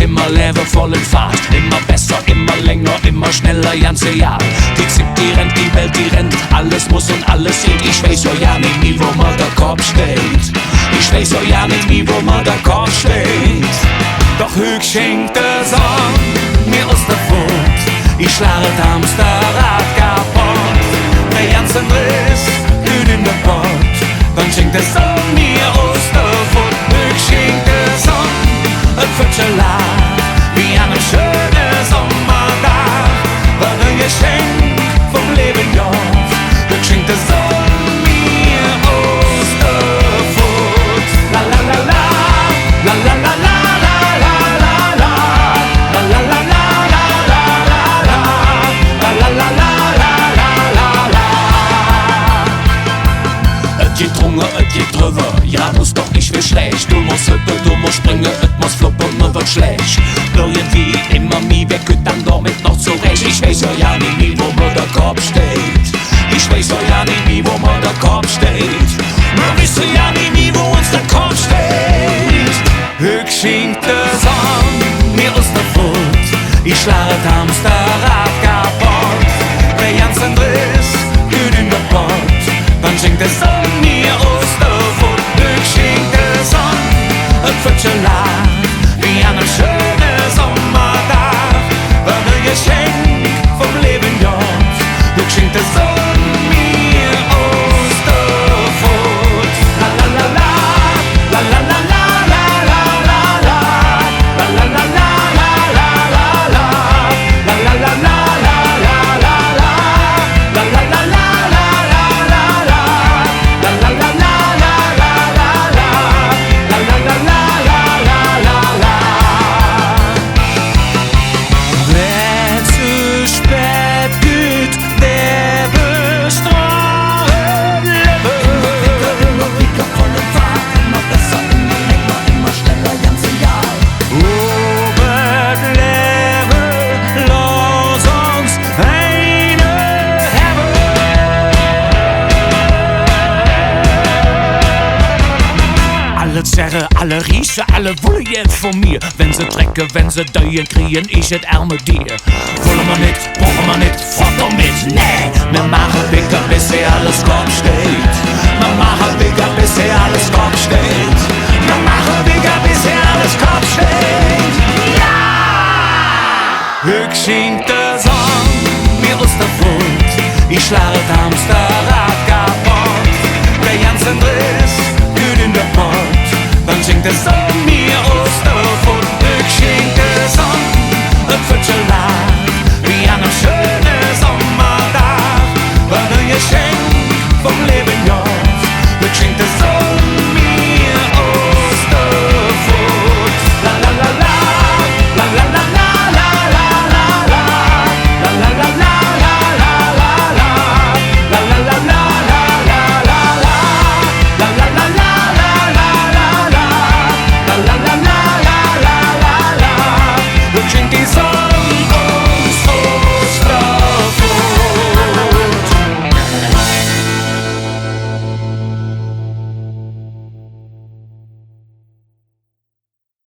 immer lebevoll in Fahrt. Immer besser, immer länger, immer schneller, ganze Jahr. Die Zeit, die rennt, die Welt, die rennt. Alles muss und alles geht. Ich weiß ja nicht nie, wo mir der Kopf steht. Ich weiß ja nicht nie, wo mir der Kopf steht. Doch höchst schenkt der Song mir aus der Furt. Ich schlage Hamsterrad kaputt. Der ganze Riss blüht in der Pott. Dann schenkt der Song mir aus der Furt. Höchst schenkt der Song ein Vierteljahr. Wie an einem schönen Sommertag. War ein Geschenk vom Leben, ja. Höchst schenkt der Song mir aus der Furt. La la la la, la la la la. Geht drüber, ja, muss doch nicht viel schlecht. Du musst hüpfen, du musst springen, es muss fluppen, nur wird schlecht. Irgendwie immer nie, wer geht dann damit noch zurecht? Ich weiß ja nicht nie, wo mir der Kopf steht. Ich weiß ja nicht nie, wo mir der Kopf steht. Wir wissen ja nicht nie, wo uns der Kopf steht. Höchst schenkt der Song mir aus der Furt. Ich schlage Hamsterrad kaputt. Der ganze Riss glüht in der Pott. Dann schenkt der Song mir aus der Furt. Höchst schenkt der Song ein Vierteljahr. Wie an einem schönen Sommertag. War ein Geschenk vom Leben, ja. Höchst schenkt der Song mir aus der Furt. La la la la, la la la la, la la la la, la la la la, la la la la, la la la la, la la la la, la la la la. Alle Zerre, alle Rieche, alle wollen jetzt von mir. Wenn sie Drecke, wenn sie Döien kriegen, ich et ärme dir. Wollen wir nicht, brauchen wir nicht, fort damit, nee. Wir machen bigger, bis hier alles Kopf steht. Wir machen bigger, bis hier alles Kopf steht. Wir machen bigger, bis hier alles Kopf steht. Ja! Höchst schenkt der Song mir aus der Furt. Ich schlage Hamsterrad kaputt. Der ganze Riss glüht in der Pott. Dann schenkt der Song